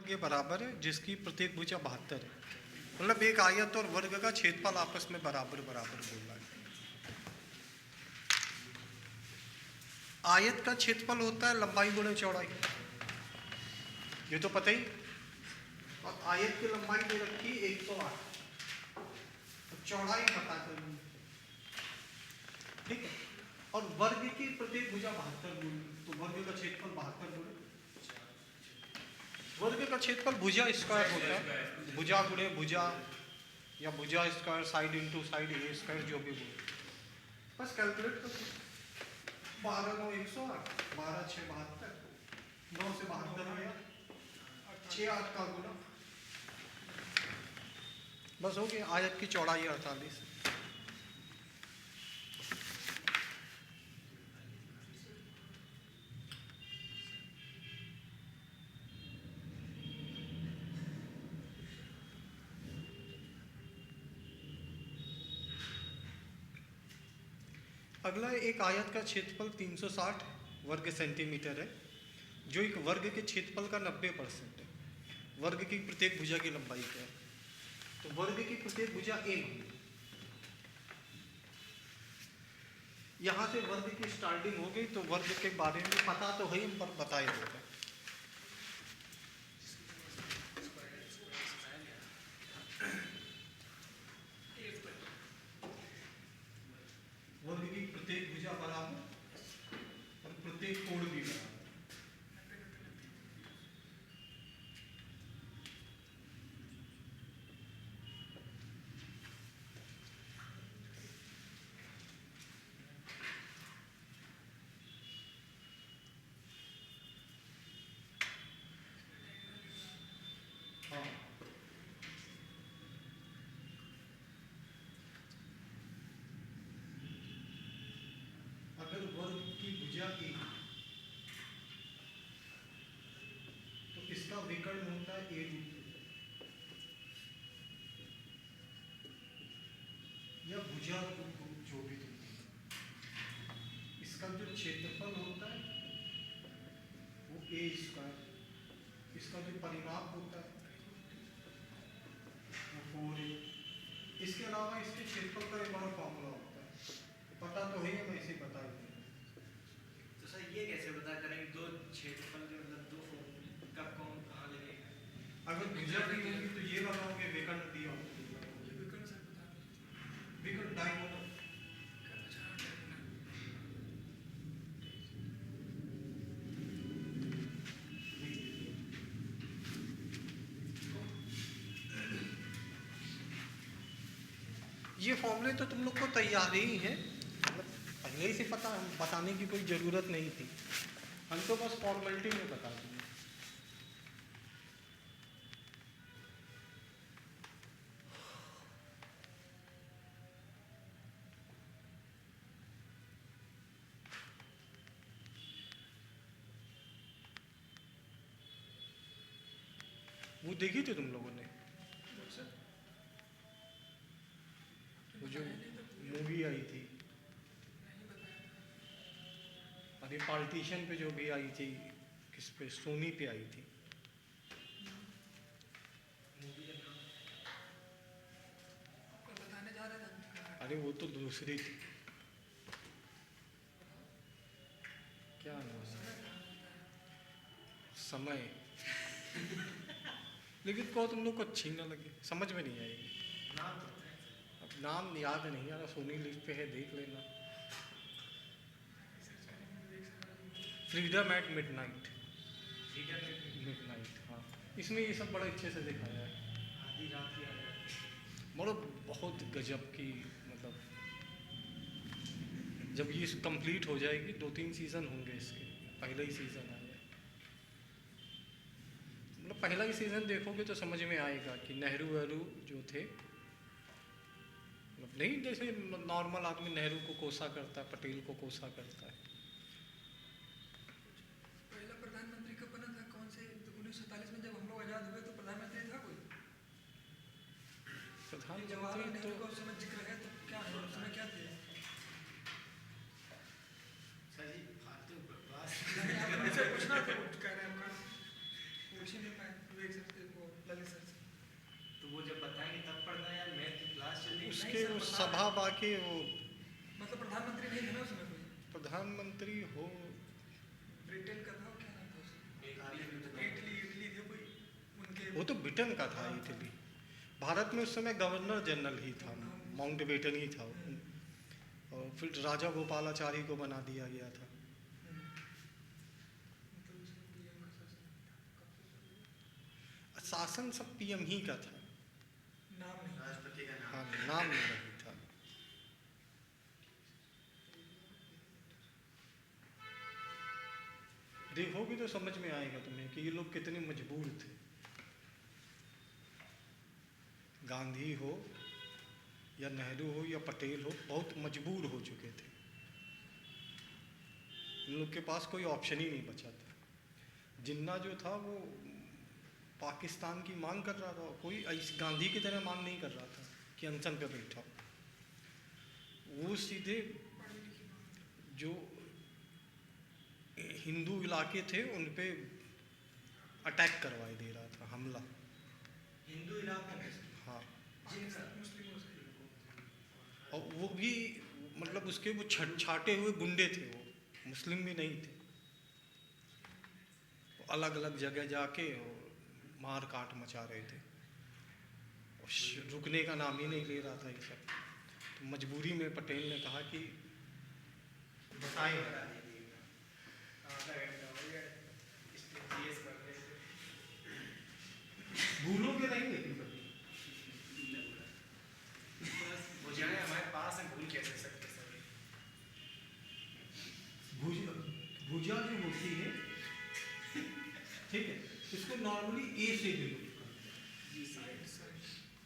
के बराबर है जिसकी प्रत्येक भुजा 72 है। मतलब एक आयत और वर्ग का क्षेत्रफल आपस में बराबर बराबर बोल रहा है। आयत का क्षेत्रफल होता है लंबाई गुणे चौड़ाई, ये तो पता ही। और आयत की लंबाई दे रखी 108, चौड़ाई पता करनी, ठीक है। और वर्ग की प्रत्येक भुजा 72 गुणे, तो वर्ग का क्षेत्रफल 72 गुणे, वर्ग का क्षेत्रफल भुजा स्क्वायर होता है, भुजा गुणे भुजा या भुजा स्क्वायर, साइड इंटू साइड, ए स्क्वायर, जो भी बोले बस कैलकुलेट कर। 12 9 108, 12 6 72, 9 से 72 गया, 6 8 का गुना, बस हो गया। आयत की चौड़ाई 48। अगला एक आयत का क्षेत्रफल 360 वर्ग सेंटीमीटर है, जो एक वर्ग के क्षेत्रफल का 90% है। वर्ग की प्रत्येक भुजा की लंबाई क्या है? तो वर्ग की प्रत्येक भुजा a मान, यहाँ से वर्ग की स्टार्टिंग हो गई, तो वर्ग के बारे में पता तो है, पर बता ही देते हैं। वर्ग की प्रत्येक भुजा बराबर और प्रत्येक कोण भी बराबर। हाँ, अगर वर्ग की भुजा a, तो इसका विकर्ण होता है a रूट या भुजा रूट, जो भी तुम, इसका जो क्षेत्रफल होता है वो a स्क्वायर, इसका जो परिमाप होता है वो 4a। इसके अलावा इसके क्षेत्रफल का एक और फॉर्मूला होता है, पता तो है, मैं इसे बता ही दूं। तो सर ये कैसे पता करें दो क्षेत्रफल के मतलब दो फॉर्मूले कब कौन कहाँ लगेगा? अगर भुजा दी होगी तो ये लगाओगे, विकर्ण दिया होगा, विकर्ण डायगोनल। ये फॉर्मूले तो तुम लोग को तैयार ही है, मतलब पहले ही से पता, बताने की कोई ज़रूरत नहीं थी, हम तो बस फॉर्मेलिटी में बता देंगे। वो देखी थी तुम लोगों ने, वो जो मूवी आई थी, अरे पार्टीशन पे जो भी आई थी, किस पे, सोनी पे आई थी। अरे वो तो दूसरी थी, क्या नाम है? समय। लेकिन को तुम लोग को अच्छी ना लगी, समझ में नहीं आएगी। अब नाम याद नहीं आ रहा, सोनी लिस्ट पे है, देख लेना। फ्रीडम एट मिडनाइट, मिडनाइट, हाँ। इसमें ये सब बड़ा अच्छे से दिखाया है, आधी रात की आ जाती है। मतलब बहुत गजब की, मतलब जब ये कंप्लीट हो जाएगी, 2-3 सीज़न होंगे इसके, पहला ही सीज़न आया, मतलब पहला ही सीज़न देखोगे तो समझ में आएगा कि नेहरू वहरू जो थे, मतलब नहीं जैसे नॉर्मल आदमी नेहरू को कोसा करता है, पटेल को कोसा करता है। पहला प्रधानमंत्री कब बना था, कौन से? 1947 में जब हम लोग आज़ाद हुए तो प्रधानमंत्री था कोई? जवाहरलाल प्रधानमंत्री नेहरू का तो उस समय जिक्र है, तो क्या है उस समय क्या थे? सर जी फालतू बकवास। आपसे पूछना था, कह रहे हैं आपका पूछ ही नहीं पाए, विवेक से उसके सर, वो प्रधान- सभा बाकी वो मतलब प्रधानमंत्री नहीं थे ना उसमें कोई, प्रधानमंत्री हो, ब्रिटेन का था, क्या नाम था उसका? इटली इटली थे कोई उनके। वो तो ब्रिटेन का था इटली। भारत में उस समय गवर्नर जनरल ही था, माउंट बेटन ही था वो। और फिर राजा गोपालाचारी को बना दिया गया था। मतलब उसमें PM का शासन शासन सब पीएम ही का था, नाम नहीं। राष्ट्रपति का हाँ नाम नाम नहीं था। देखोगे तो समझ में आएगा तुम्हें कि ये लोग कितने मजबूर थे। गांधी हो या नेहरू हो या पटेल हो, बहुत मजबूर हो चुके थे। इन लोग के पास कोई ऑप्शन ही नहीं बचा था। जिन्ना जो था वो पाकिस्तान की मांग कर रहा था, कोई गांधी की तरह मांग नहीं कर रहा था कि अनशन पे बैठा हो। वो सीधे जो हिंदू इलाके थे उन पे अटैक करवाई दे रहा था, हमला। हिंदू इलाकों में हाँ, जिनका मुस्लिमों से। और वो भी मतलब उसके वो छाटे हुए गुंडे थे, वो मुस्लिम भी नहीं थे। अलग अलग जगह जाके और मार काट मचा रहे थे, और रुकने का नाम ही नहीं ले रहा था ये सब। तो मजबूरी में पटेल ने कहा कि बताएं, बता दीजिएगा आधा घंटा हो गया इसलिए जीएस कर रहे थे भूलोगे नहीं लेकिन कभी। बस बुझाएं हमारे पास है, भूल कैसे सकते सर। भुजा जो होती है, ठीक है, इसको नॉर्मली ए से डिनोट करते हैं,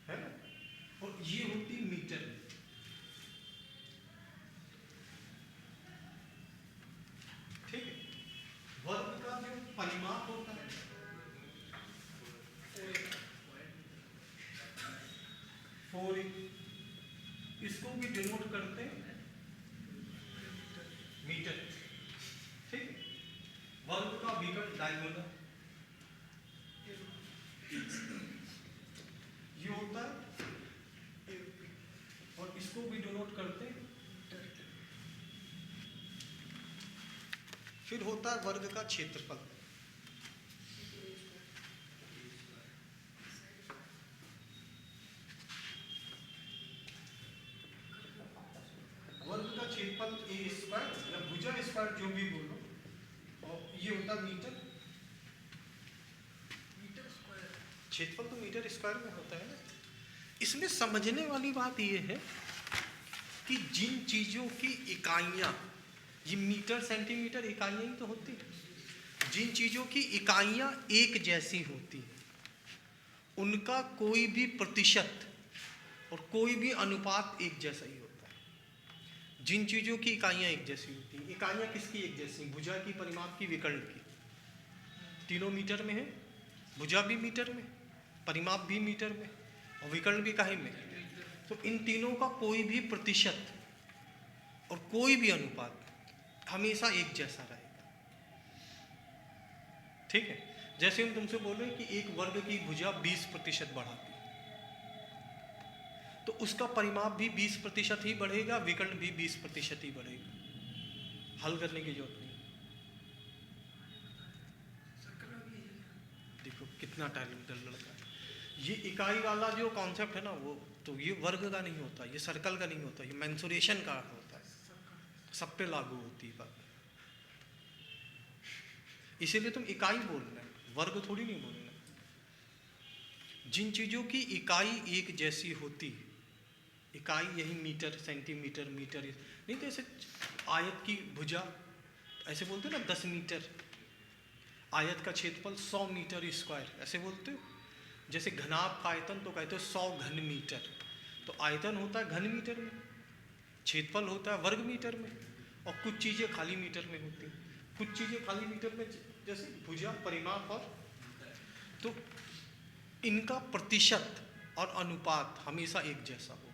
है ना? और ये होती मीटर में। ठीक है, वर्ग का जो परिमाप होता है फोर, इसको भी डिनोट करते हैं मीटर। ठीक है, वर्ग का विकर्ण डायगोनल ये होता है, और इसको भी डिनोट करते हैं। फिर होता है वर्ग का क्षेत्रफल। वर्ग का क्षेत्रफल ए स्क्वायर या भुजा स्क्वायर जो भी बोलो, और ये होता है मीटर। Metre square. क्षेत्रफल तो मीटर स्क्वायर में होता है ना। इसमें समझने वाली बात ये है कि जिन चीजों की इकाइयां, ये मीटर सेंटीमीटर इकाइयां ही तो होती हैं, जिन चीजों की इकाइयां एक जैसी होती हैं उनका कोई भी प्रतिशत और कोई भी अनुपात एक जैसा ही होता है। जिन चीजों की इकाइयां एक जैसी होती हैं, इकाइयां किसकी एक जैसी? भुजा की, परिमाप की, विकर्ण की। तीनों मीटर में है, भुजा भी मीटर में, परिमाप भी मीटर में, और विकर्ण भी काहे में। तो इन तीनों का कोई भी प्रतिशत और कोई भी अनुपात हमेशा एक जैसा रहेगा। ठीक है, जैसे हम तुमसे बोले कि एक वर्ग की भुजा 20% बढ़ाती है, तो उसका परिमाप भी 20% ही बढ़ेगा, विकर्ण भी 20% ही बढ़ेगा। हल करने की जरूरत नहीं। सर्कल में भी यही है। देखो कितना टैलेंटेड लड़का है। ये इकाई वाला जो कॉन्सेप्ट है ना, वो तो ये वर्ग का नहीं होता, ये सर्कल का नहीं होता, ये मेंसुरेशन का होता है, सब पे लागू होती है बात। इसीलिए तुम इकाई बोल रहे हैं, वर्ग थोड़ी नहीं बोल रहे। जिन चीजों की इकाई एक जैसी होती है, इकाई यही मीटर, सेंटीमीटर, मीटर, नहीं तो ऐसे आयत की भुजा ऐसे बोलते हो ना 10 मीटर, आयत का क्षेत्रफल 100 मीटर स्क्वायर ऐसे बोलते हो। जैसे घनाभ का आयतन तो कहते हो 100 घन मीटर, तो आयतन होता है घन मीटर में, क्षेत्रफल होता है वर्ग मीटर में, और कुछ चीज़ें खाली मीटर में होती हैं, कुछ चीज़ें खाली मीटर में, जैसे भुजा, परिमाप और, तो इनका प्रतिशत और अनुपात हमेशा एक जैसा होगा।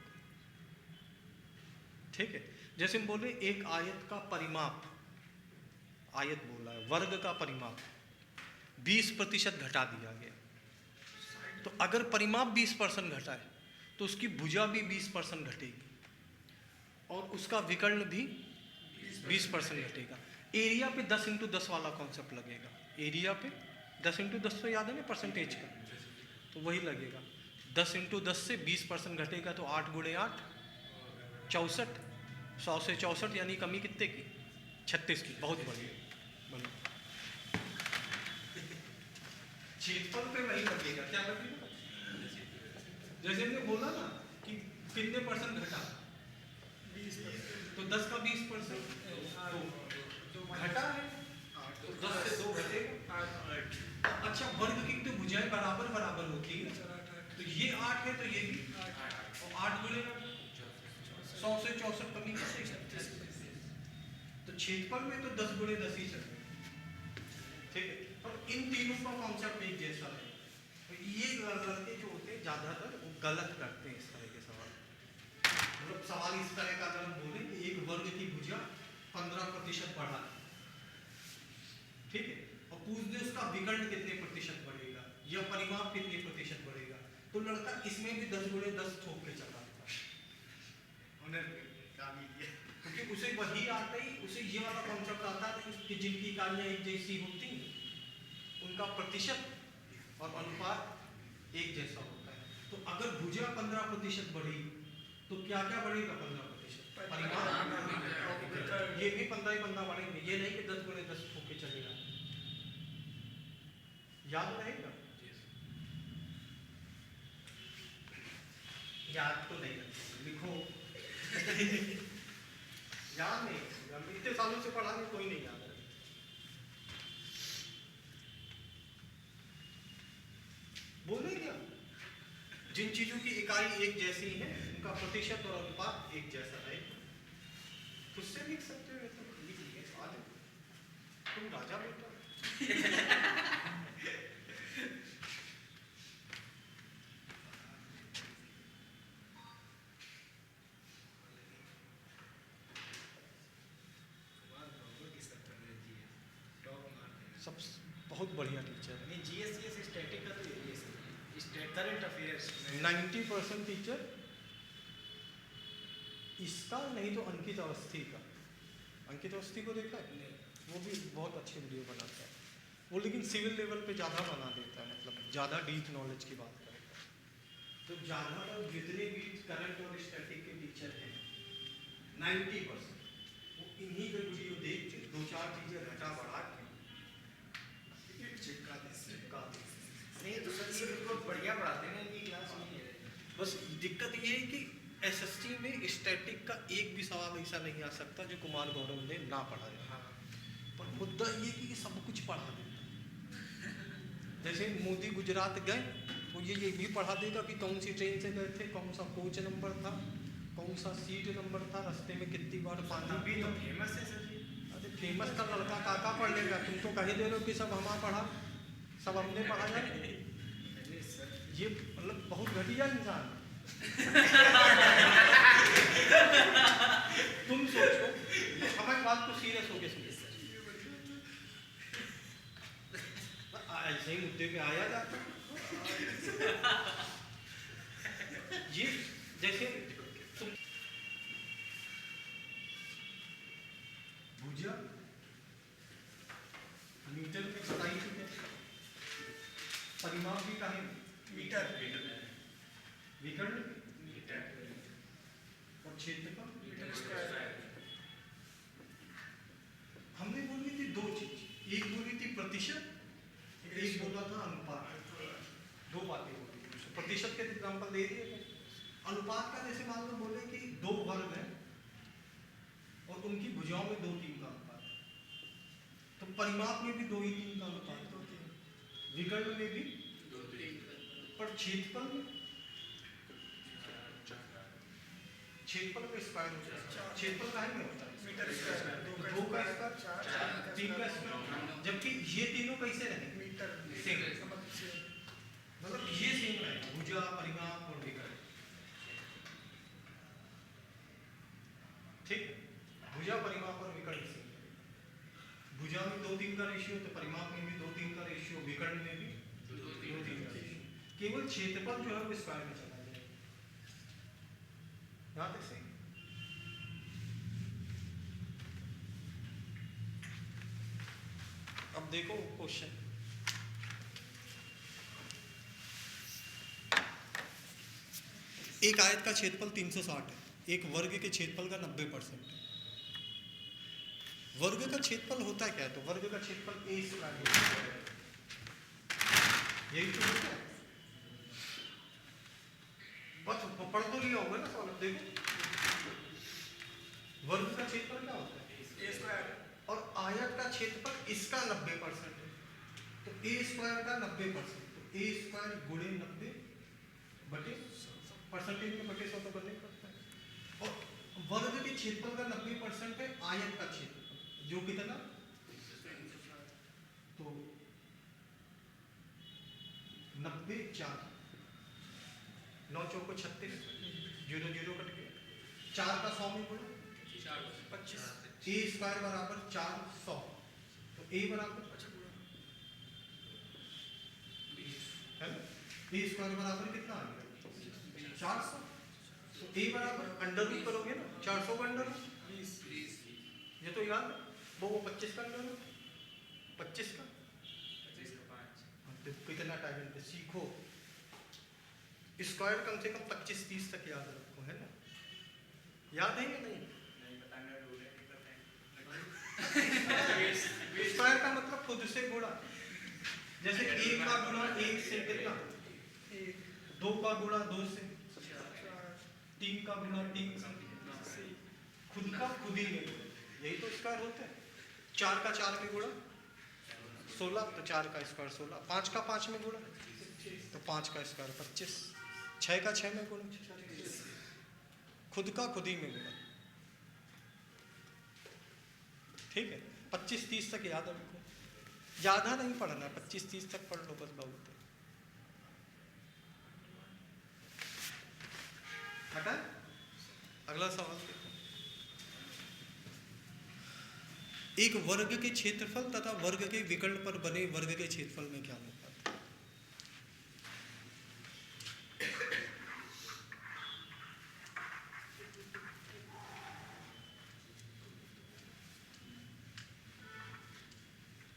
ठीक है, जैसे हम बोले एक आयत का परिमाप, आयत बोला है, वर्ग का परिमाप 20% घटा दिया गया, तो अगर परिमाप 20% घटा है तो उसकी भुजा भी 20% घटेगी और उसका विकर्ण भी 20% घटेगा। एरिया पे 10 इंटू 10 वाला कॉन्सेप्ट लगेगा। एरिया पे 10 इंटू 10 तो याद है ना परसेंटेज का, तो वही लगेगा। 10 इंटू 10 से 20% घटेगा तो 8 गुणे 8 64, 100 से 64 यानी कमी कितने की? 36 की। बहुत बढ़िया बनो। क्षेत्रफल पे वही लगेगा। क्या लगेगा? जैसे हमने बोला ना कि कितने परसेंट घटा, 20%। तो 10 का 20% घटा है, तो 10 से 2 घटेगा। अच्छा, वर्ग की तो भुजाएं बराबर बराबर होती है, तो ये 8 है तो ये भी 8, और 8 गुणे 100 से 64 कमी कितने? तो क्षेत्रफल में तो 10 गुणे 10 ही चलेगा। ठीक है, और इन तीनों का कॉन्सेप्ट एक जैसा है। तो ये लड़के जो होते हैं ज्यादातर वो गलत करते हैं इस तरह के सवाल। मतलब सवाल इस तरह का अगर हम बोले कि एक वर्ग की भुजा 15% बढ़ा, ठीक है, और पूछ दे उसका विकर्ण कितने प्रतिशत बढ़ेगा या परिमाप कितने प्रतिशत बढ़ेगा, तो लड़का इसमें भी 10 गुणे 10 ठोक के चला क्योंकि उसे वही आता ही, उसे ये वाला कॉन्सेप्ट आता है कि जिनकी इकाइयां एक जैसी होती हैं उनका प्रतिशत और अनुपात एक जैसा होता है। तो अगर भुजा 15% बढ़ेगी तो क्या क्या बढ़ेगा? 15%। परिमाप ये भी 15 बढ़ेंगे। ये नहीं कि 10 गुणे 10 ठोक के चलेगा। याद रहेगा? याद तो नहीं रखेगा, लिखो। याद नहीं, हम इतने सालों से पढ़ा कोई नहीं याद है। बोले क्या? जिन चीजों की इकाई एक जैसी है उनका प्रतिशत और अनुपात एक जैसा है। उससे लिख सकते हो तो लिख लिए, आ जाओ, तुम राजा बेटा। सब बहुत बढ़िया टीचर है। जीएस स्टैटिक का तो यही है, करंट अफेयर्स 90% टीचर इसका, नहीं तो अंकित अवस्थी का। अंकित अवस्थी को देखा है? वो भी बहुत अच्छे वीडियो बनाता है वो, लेकिन सिविल लेवल पे ज़्यादा बना देता है, मतलब ज़्यादा डीप नॉलेज की बात करेगा। तो ज़्यादातर जितने भी करंट और स्टैटिक के टीचर हैं 90% वो इन्हीं के वीडियो देख के 2-4 चीज़ें घटा बढ़ा के चिपका दे। नहीं तो सर ये बिल्कुल बढ़िया पढ़ाते हैं, इनकी क्लास नहीं है। बस दिक्कत ये है कि एसएसटी में स्टैटिक का एक भी सवाल ऐसा नहीं आ सकता जो कुमार गौरव ने ना पढ़ाया। हाँ, पर मुद्दा ये कि सब कुछ पढ़ा देता। जैसे मोदी गुजरात गए तो ये भी पढ़ा देगा कि कौन सी ट्रेन से गए थे, कौन सा कोच नंबर था, कौन सा सीट नंबर था, रास्ते में कितनी बार पानी अभी तो फेमस है सर जी। अरे फेमस का लड़का काका पढ़ लेगा, तुम तो कह दे रहे हो कि सब हमारा पढ़ा, सब हमने पढ़ाया। अरे सर ये मतलब बहुत घटिया इंसान है। तुम सोचो, हमारी बात को सीरियस होके सुनो। ऐसे ही मुद्दे पे आया जाता। ये जैसे तुम भुजा मीटर में बताई थी, परिमाप भी कहा मीटर विकर्ण और क्षेत्रफल मीटर स्क्वायर। हमने बोली थी दो चीज, एक बोली थी प्रतिशत, एक बोला था अनुपात। दो बातें बोली थी। प्रतिशत के एग्जाम्पल दे दिए थे। अनुपात का जैसे मान लो बोले कि 2 वर्ग है और उनकी भुजाओं में 2-3 का अनुपात है, तो परिमाप में भी 2-3 का अनुपात है, विकर्ण में भी, पर क्षेत्रफल में स्क्वायर होता है। क्षेत्रफल का है नहीं होता है, मीटर स्क्वायर 2 का स्क्वायर 3 का स्क्वायर, जबकि ये तीनों कैसे रहे? Metre same. मतलब ये सेम रहेगा, भुजा परिमाप और विकर्ण। ठीक, भुजा परिमाप और विकर्ण सेम। भुजा में 2-3 का रेशियो, तो परिमाप में भी 2-3 का रेशियो, विकर्ण में भी 2-3 का रेशियो। केवल क्षेत्रफल जो है वो स्क्वायर में चला जाएगा। यहाँ तक सही। अब देखो क्वेश्चन, एक आयत का क्षेत्रफल 360 है, एक वर्ग के क्षेत्रफल का 90% है। वर्ग का क्षेत्रफल होता क्या है? तो वर्ग का क्षेत्रफल ए स्क्वायर, यही तो होता है। बस पढ़ तो लिया होगा ना सवाल। देखो वर्ग का क्षेत्रफल क्या होता है? ए स्क्वायर। और आयत का क्षेत्रफल इसका 90% है, तो ए स्क्वायर का 90%, तो ए स्क्वायर गुणे 90 बटे परसेंटेज में बटे 100 तो करना ही पड़ता है। और वर्ग के क्षेत्रफल का 90% है आयत का क्षेत्रफल, जो कितना? तो 90 4 9 चौको 36, 0 0 कट गया, 4 का 100 में गुणा 25। ए स्क्वायर बराबर 400, तो ए बराबर है ना, ए स्क्वायर बराबर कितना आ गया? 400। तो ए बराबर अंडर रूट करोगे ना, 400 का अंडर रूट 20। ये तो याद है। वो 25 का अंडर रूट 25 का, तो कितना टाइम लगता है? सीखो, स्क्वायर कम से कम 25-30 तक याद रखो, है ना? याद है या नहीं? स्क्वायर का मतलब खुद से गुणा, जैसे 1 का गुणा 1 से कितना? 2 का गुणा 2 से, 3 का गुणा 3 से, खुद का खुद ही में, यही तो स्क्वायर होता है। 4 का 4 में गुणा 16, तो 4 का स्क्वायर 16, 5 का 5 में गुणा तो 5 का स्क्वायर 25, 6 का 6 में गुणा, खुद का खुद ही में गुणा। ठीक है, 25-30 तक याद रखो, ज्यादा नहीं पढ़ना, 25-30 तक पढ़ लो बस, बहुत है। हटा, अगला सवाल देखो। एक वर्ग के क्षेत्रफल तथा वर्ग के विकर्ण पर बने वर्ग के क्षेत्रफल में क्या अनुपात है?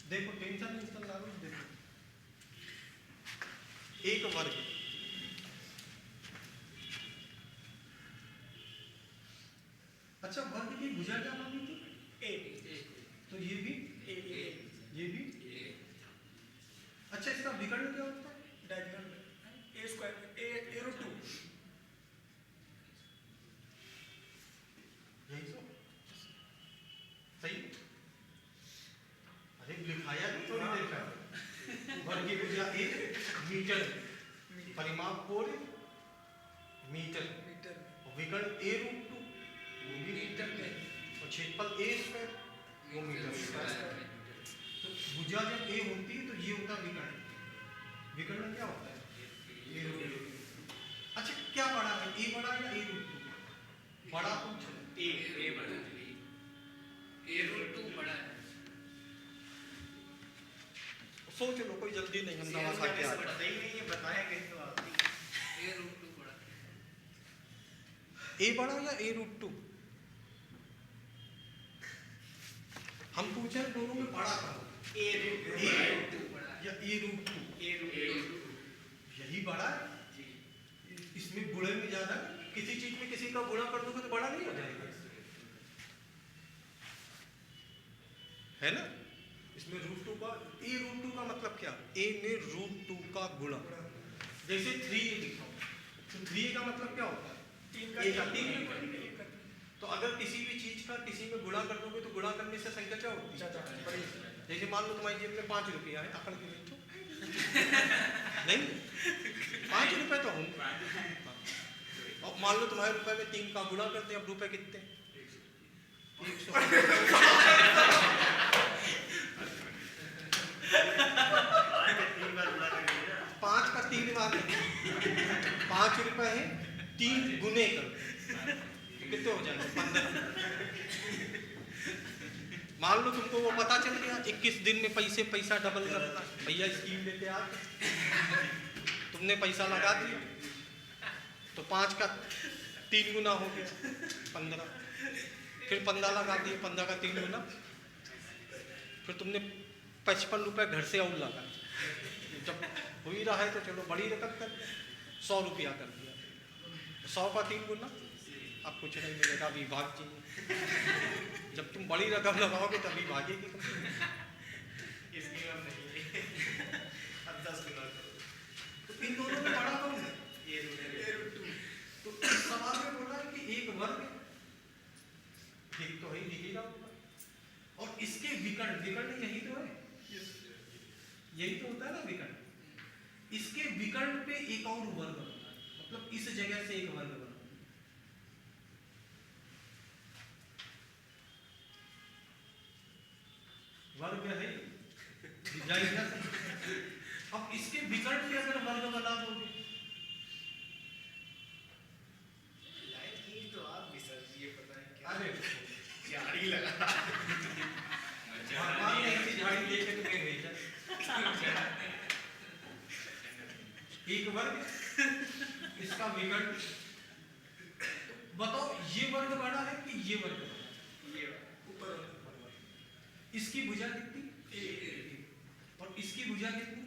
देखो टेंशन नहीं ला लो, देखो एक वर्ग, अच्छा वर्ग की भुजा क्या मानी थी? ए, तो ये भी ए, ये भी ए। अच्छा इसका विकर्ण क्या होता है? Diagonal A square, A root 2। यही तो सही। अरे लिखाया भी थोड़ी देर पहले, वर्ग की भुजा ए, मीटर, परिमाप 4 मीटर, और विकर्ण ए रूट 2 वो भी मीटर में, और क्षेत्रफल ए स्क्वायर वो मीटर स्क्वायर। तो भुजा जब ए होती है तो ये होता है विकर्ण। विकर्ण क्या होता है? ए रूट 2। अच्छा क्या बड़ा है, ए बड़ा या ए रूट 2? बड़ा पूछो। ए बड़ा, ए रूट 2 बड़ा है। सोच लो, कोई जल्दी नहीं, हम दवा खा के आ पता ही नहीं, ये बताया कैसे तो आप। ए रूट 2 बड़ा, ए बड़ा या ए रूट 2? हम पूछे दोनों में बड़ा करो, ए रूट 2 बड़ा या ए रूट 2? ए रूट 2 यही बड़ा है। जी। इसमें गुणे में ज्यादा, किसी चीज में किसी का गुणा कर दोगे तो बड़ा नहीं हो जाएगा, है ना? इसमें रूट 2 का, ए रूट 2 का मतलब क्या? ए में रूट 2 का गुणा, जैसे 3 लिखा हो तो 3 का मतलब क्या होता है? 3 का 3। तो अगर किसी भी चीज का किसी में गुणा कर दोगे तो गुणा करने से संख्या क्या होती है? जैसे मान लो तुम्हारी जेब में 5 रुपया है, अकड़ के बैठो नहीं, 5 रुपए तो होंगे, और मान लो तुम्हारे रुपए में 3 का गुणा करते हैं, अब रुपए कितने? 100। 5 का 3 बार 5 रुपए है, 3 गुने करो कितने हो जाएंगे? 15। मान लो तुमको वो पता चल गया 21 दिन में पैसा डबल करता है, भैया स्कीम लेते आते, तुमने पैसा लगा दिया, तो 5 का 3 गुना हो गया 15, फिर 15 लगा दिए, 15 का 3 गुना, फिर तुमने 55 रुपये घर से और लगा, जब हो ही रहा है तो चलो बड़ी रकम कर, 100 रुपया कर दिया, 100 का 3 गुना, अब कुछ नहीं मिलेगा, अभी भाग जाइए। जब तुम बड़ी रकम लगाओगे तभी भागेगी कंपनी। इसकी हम नहीं अब 10 गुना तो इन दोनों में बड़ा कौन है? ये रूट है। तो इस सवाल में बोला है कि एक वर्ग ठीक तो है, दिखेगा होगा, और इसके विकर्ण, विकर्ण यही तो है, यही तो होता है ना विकर्ण, इसके विकर्ण पे एक और वर्ग बनता है, मतलब इस जगह से एक वर्ग बनता है। वर्ग है जाएगा। अब इसके विकर्ण पे अगर वर्ग बना दोगे, लाइन की तो आप भी सर ये पता है क्या अरे झाड़ी लगा भगवान ने ऐसी झाड़ी लेके तुम्हें भेजा, एक वर्ग, इसका विकर्ण, बताओ ये वर्ग बड़ा है कि ये वर्ग बड़ा है? ये ऊपर इसकी भुजा कितनी? और इसकी भुजा कितनी?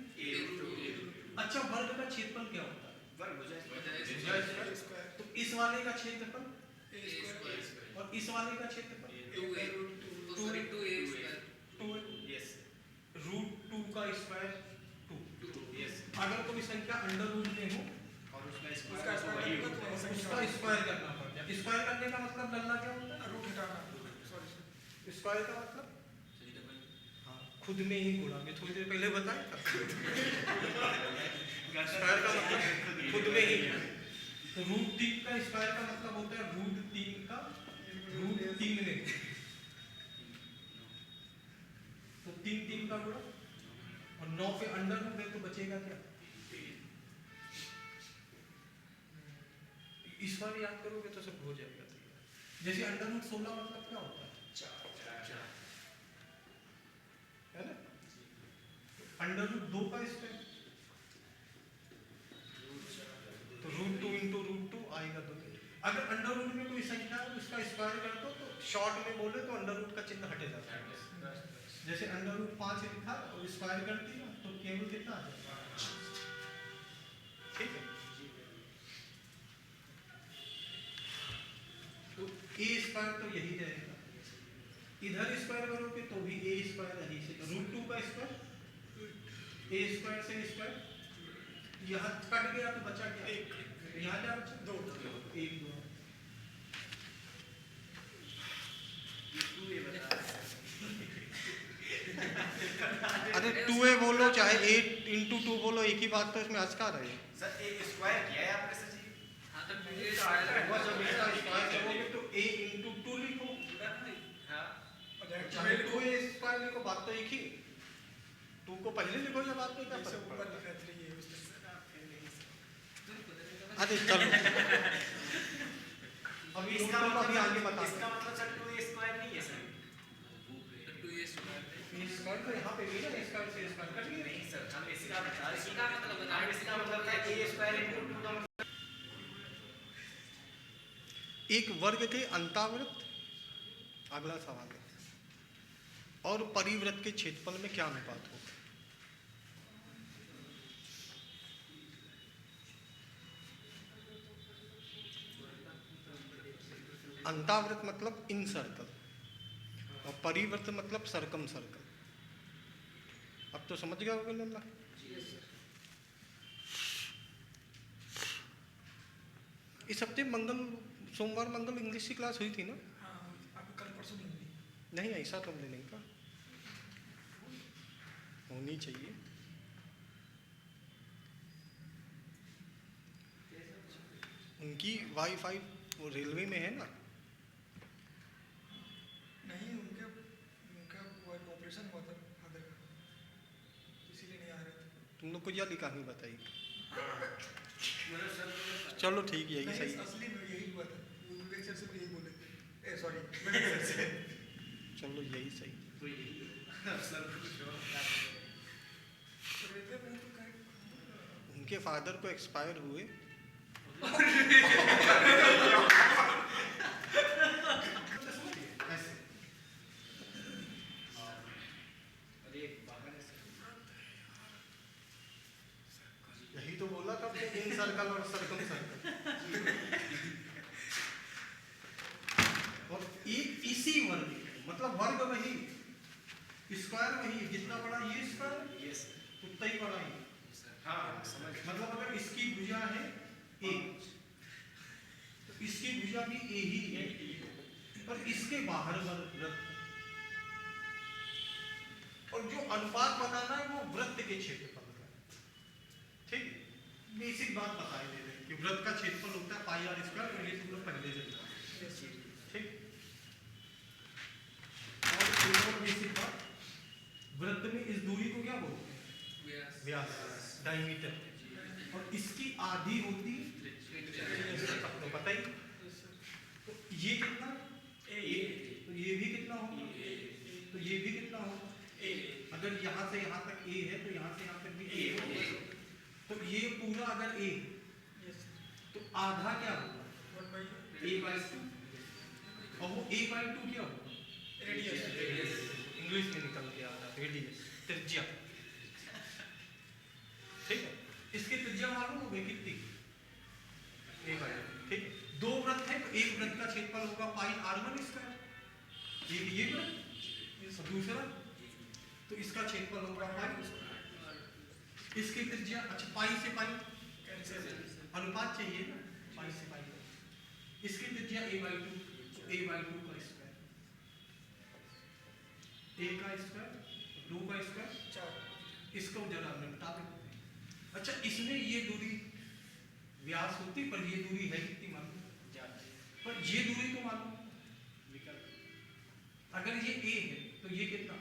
अच्छा, वर्ग का क्षेत्रफल क्या होता है? वर्ग हो जाए भुजा स्क्वायर। तो इस वाले का क्षेत्रफल और इस वाले का क्षेत्रफल 2 यस √2 का स्क्वायर 2। यस अगर कोई संख्या अंडर रूट में हो, और उसका उसका स्क्वायर स्क्वायर वही करना तो होता है। उसका स्क्वायर करना पड़ता है। स्क्वायर करने का मतलब डलना क्या होता है? रूट हटाना, सॉरी स्क्वायर का मतलब हाँ, खुद में ही गुणा, मैं थोड़ी देर पहले बताया था। स्क्वायर का मतलब खुद में ही। तो √3 का स्क्वायर का मतलब होता है √3 का √3 में, तो 3 का गुणा, और 9 पे अंडर रूट है तो बचेगा क्या? इस बार याद करोगे तो सब हो जाएगा तैयार। जैसे अंडर रूट 16 मतलब क्या होता है? है ना? अंडर रूट 2 का स्क्वायर, तो √2 × √2 आएगा 2। अगर अंडर रूट में कोई संख्या है उसका स्क्वायर कर दो, तो शॉर्ट में बोले तो अंडर रूट का चिन्ह हटे जाता है। जैसे अंडर रूट 5 लिखा और स्क्वायर कर दिया तो केवल कितना आ जाएगा? ठीक है। तो a स्क्वायर तो यही रहेगा, इधर स्क्वायर करोगे तो भी a स्क्वायर यही से, तो √2 का स्क्वायर, a स्क्वायर से स्क्वायर, यहाँ कट गया तो बचा क्या? यहाँ क्या बचा? 2 1 2। अरे 2a बोलो चाहे 8 × 2 बोलो, एक ही बात, तो इसमें आज का रहे। सर एक स्क्वायर किया है आपने सर जी। हाँ तो जब इसका स्क्वायर करोगे तो a × 2 लिखो, हाँ चाहे 2a स्क्वायर लिखो, बात तो एक ही। 2 को पहले लिखो या बाद में, क्या फर्क ऊपर पड़ता है? लिखा 3 है उसमें। अरे चलो अभी इसका इसका अभी आगे बता। इसका मतलब सर 2a स्क्वायर नहीं है सर। स्क्वायर तो यहाँ पे भी ना, स्क्वायर से स्क्वायर कट गया। नहीं सर हम इसका बता रहे हैं। इसका मतलब था a स्क्वायर × 2 का मतलब एक वर्ग के अंतावृत्त, अगला सवाल है, और परिवृत्त के क्षेत्रफल में क्या अनुपात होगा? अंतावृत्त मतलब इन सर्कल, और परिवृत्त मतलब सरकम सर्कल। अब तो समझ गया होगा लल्ला। इस हफ्ते सोमवार मंगल इंग्लिश की क्लास हुई थी ना? हाँ आपको कल परसों नहीं हुई। नहीं, ऐसा तुमने नहीं कहा, होनी चाहिए। उनकी वाईफाई वो रेलवे में है ना? नहीं उनका वो एक ऑपरेशन हुआ था फादर का, इसीलिए नहीं आ रहे थे। तुम लोग को यह कहानी बताई। मतलब सर चलो ठीक, यही नहीं, सही है। असली में यही हुआ था, वो विवेक सर से भी यही बोले थे, सॉरी विवेक सर से। चलो यही सही। तो यही सर कुछ और बता रेलवे में तो कहीं उनके फादर को एक्सपायर हुए, ऐसे और ये बाहर से यही तो बोला था इन सर्कल और सर्कम सर्कल। और एक इसी वर्ग मतलब वर्ग वही, स्क्वायर वही, जितना बड़ा ये स्क्वायर यस उतना ही बड़ा ये। हाँ समझ मतलब अगर इसकी भुजा है ए तो इसकी भुजा भी ए ही है, और इसके बाहर वृत्त, और जो अनुपात बताना है वो वृत्त के क्षेत्रफल का। ठीक है, बेसिक बात बताई दे रहे हैं कि वृत्त का क्षेत्रफल होता है पाई आर स्क्वायर, और ये तुम लोग पहले से जानते हैं। ठीक, और एक और बेसिक बात, वृत्त में इस दूरी को क्या बोलते हैं? व्यास, डायमीटर। और इसकी आधी होती तो पता ही। तो ये कितना ए, तो ये भी कितना होगा, तो ये भी कितना होगा ए। अगर यहाँ से यहाँ तक ए है तो यहाँ से यहाँ तक भी ए होगा। तो ये पूरा अगर ए तो आधा क्या होगा a/2, और वो a/2 क्या होगा? इंग्लिश में निकल के आता है रेडियस, त्रिज्या। ठीक है, इसकी त्रिज्या मालूम हो गई कितनी? a/2। ठीक है, दो वृत्त है तो एक वृत्त का क्षेत्रफल होगा पाई r1 स्क्वायर, ये वृत्त और दूसरा, तो इसका क्षेत्रफल होगा पाई। इसकी त्रिज्या, अच्छा पाई से पाई अनुपात चाहिए ना, पाई से पाई। इसकी त्रिज्या a/2, तो a/2 का स्क्वायर, a का स्क्वायर, 2 का स्क्वायर 4। इसको जरा निपटा दो। अच्छा, इसमें ये दूरी व्यास होती, पर ये दूरी है कितनी मालूम? पर ये दूरी तो मालूम, अगर ये a है तो ये कितना?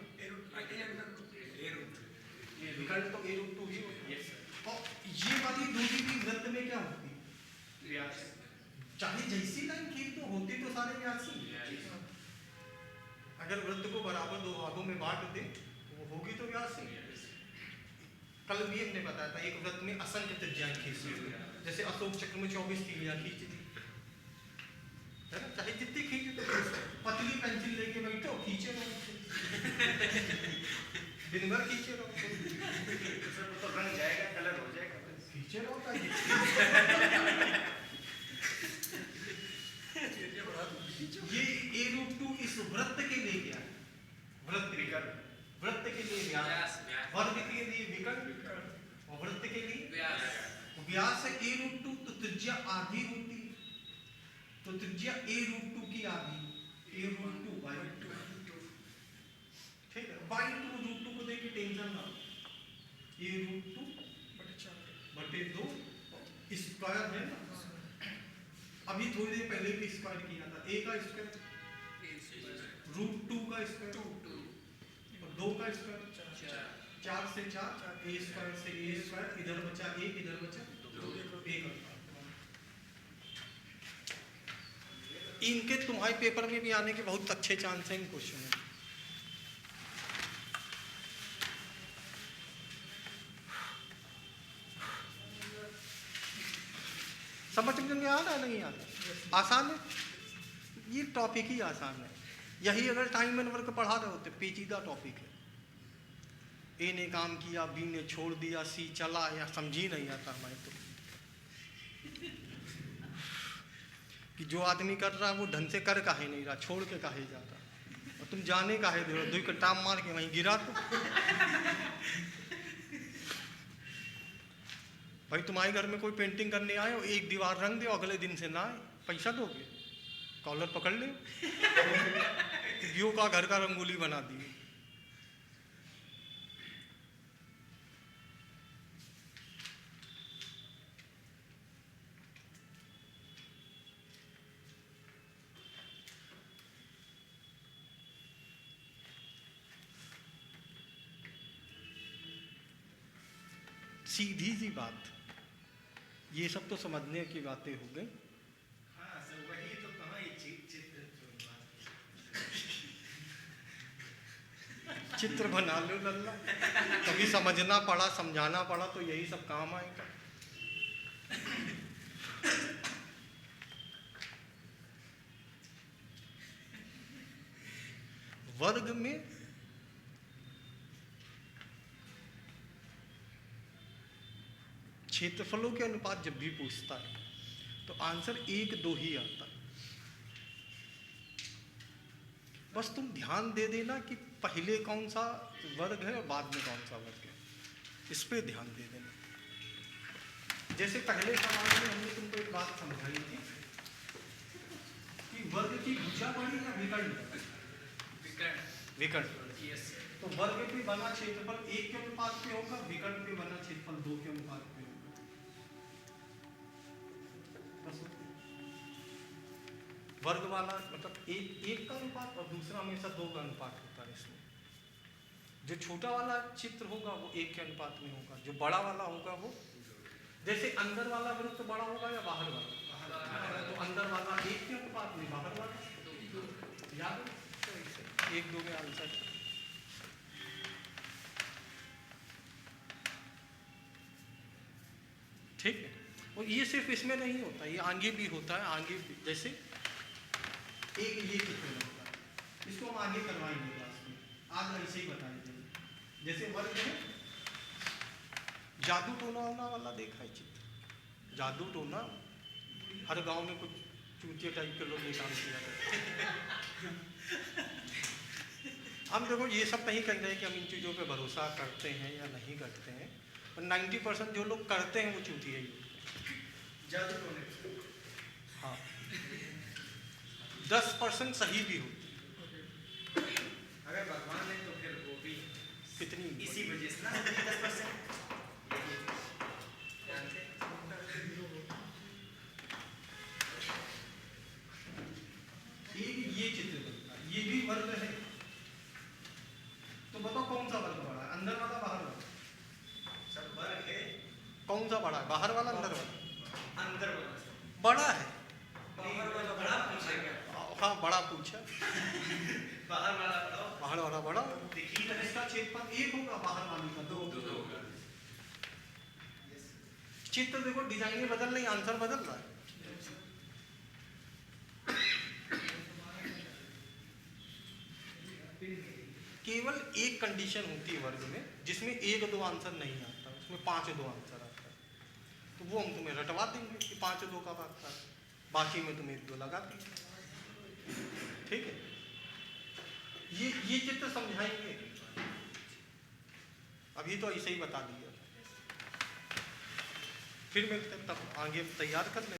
विकल्प तो a√2 ही होगा। और ये वाली दूरी भी वृत्त में क्या होती है? व्यास। चाहे जैसी लाइन खींच तो होती तो सारे व्यास ही। अगर वृत्त को बराबर दो भागों में बांट दे तो वो होगी तो व्यास ही। कल भी हमने बताया था एक वृत्त में असंख्य त्रिज्याएं खींची, जैसे अशोक चक्र में 24 तीलियां खींची थी, है ना? चाहे जितनी खींचे तो पतली पेंसिल लेके बैठो खींचे रहो, दिन भर खींचे रहो, तो रंग जाएगा, कलर हो जाएगा, खींचे रहो। ये a√2 इस वृत्त के लिए क्या है? वृत्त विकर्ण, वृत्त के लिए व्यास, वर्ग के लिए विकर्ण, और वृत्त के लिए व्यास है a√2, तो त्रिज्या आधी होती है, तो त्रिज्या a√2 की आधी, a√2/2। ठीक है, √2 को देखिए टेंशन ना, a√2/2 स्क्वायर है ना। अभी थोड़ी देर पहले भी स्क्वायर किया था, a का स्क्वायर √2 का स्क्वायर और 2 का स्क्वायर 4 से 4, a स्क्वायर से a स्क्वायर, इधर बचा 1, इधर बचा 1। इनके तुम्हारे पेपर में भी आने के बहुत अच्छे चांस हैं इन क्वेश्चन में। समझ में आ रहा है नहीं आ रहा? आसान है, ये टॉपिक ही आसान है। यही अगर टाइम एंड वर्क पढ़ा रहे होते पेचीदा टॉपिक है। ए ने काम किया, बी ने छोड़ दिया, सी चला, या समझ ही नहीं आता हमारे तो कि जो आदमी कर रहा है वो ढंग से कर काहे नहीं रहा, छोड़ के काहे जाता, और तुम जाने काहे दे रहे हो, 2 का टाम मार के वहीं गिरा तो। भाई तुम्हारे घर में कोई पेंटिंग करने आए हो, एक दीवार रंग दो, अगले दिन से ना आए, पैसा दोगे? कॉलर पकड़ ले, यो का घर का रंगोली बना दिए। सीधी सी बात, ये सब तो समझने की बातें हो गई। हाँ सर, वही तो कहाँ ये चित्र बना लो लल्ला, कभी समझना पड़ा, समझाना पड़ा तो यही सब काम आएगा। वर्ग में क्षेत्रफलों के अनुपात जब भी पूछता है तो आंसर 1, 2 ही आता है। बस तुम ध्यान दे देना कि पहले कौन सा वर्ग है और बाद में कौन सा वर्ग है, इस पे ध्यान दे देना। जैसे पहले सवाल में हमने तुमको एक बात समझाई थी कि वर्ग की भुजा बड़ी या विकर्ण? विकर्ण। तो वर्ग पे बना क्षेत्रफल 1 के अनुपात पे होगा, विकर्ण पे बना क्षेत्रफल 2 के अनुपात पे होगा। बस वर्ग वाला मतलब एक का अनुपात और दूसरा हमेशा 2 का अनुपात होता है। इसमें जो छोटा वाला चित्र होगा वो 1 के अनुपात में होगा, जो बड़ा वाला होगा वो, जैसे अंदर वाला वृत्त तो बड़ा होगा या बाहर वाला? तो अंदर वाला 1 के अनुपात में, बाहर वाला याद है? 1, 2 में आंसर। ठीक है। और ये सिर्फ इसमें नहीं होता, ये आगे भी होता है। आगे भी, जैसे एक ये चित्र होता है, इसको हम आगे करवाएंगे क्लास में, आज ऐसे ही बताएंगे। जैसे वर्ग है, जादू टोना वाला देखा है चित्र? जादू टोना हर गांव में कुछ चूतिया टाइप के लोग ये काम किया करते हैं। हम देखो ये सब नहीं कह रहे कि हम इन चीज़ों पे भरोसा करते हैं या नहीं करते हैं, पर 90% जो लोग करते हैं वो चूतिया ही होते हैं। जादू टोने। हाँ, 10% सही भी होती है। अगर भगवान है तो फिर वो भी कितनी इसी वजह से ना 10% जानते हैं। ये चित्र बनता है, ये भी वर्ग है। तो बताओ कौन सा वर्ग बड़ा है, अंदर वाला बाहर वाला? सब वर्ग है। कौन सा बड़ा है, बाहर वाला अंदर वाला? अंदर वाला बड़ा है। बाहर वाला बड़ा पूछेगा। हाँ बड़ा पूछा। बाहर वाला बड़ा। बाहर वाला बड़ा। देखिए तो इसका क्षेत्रफल 1 होगा, बाहर वाले का 2 होगा। चित्र देखो डिजाइन बदल नहीं, आंसर बदल रहा है। केवल एक कंडीशन होती है वर्ग में जिसमें 1, 2 आंसर नहीं आता, उसमें 5, 2 आंसर आता है। तो वो हम तुम्हें रटवा देंगे कि 5, 2 का आता है, बाकी में तुम 1, 2 लगा देंगे। ठीक है, ये चित्र समझाएंगे, अभी तो ऐसे ही बता दिया। फिर मिलते हैं, तब आगे तैयार कर लें।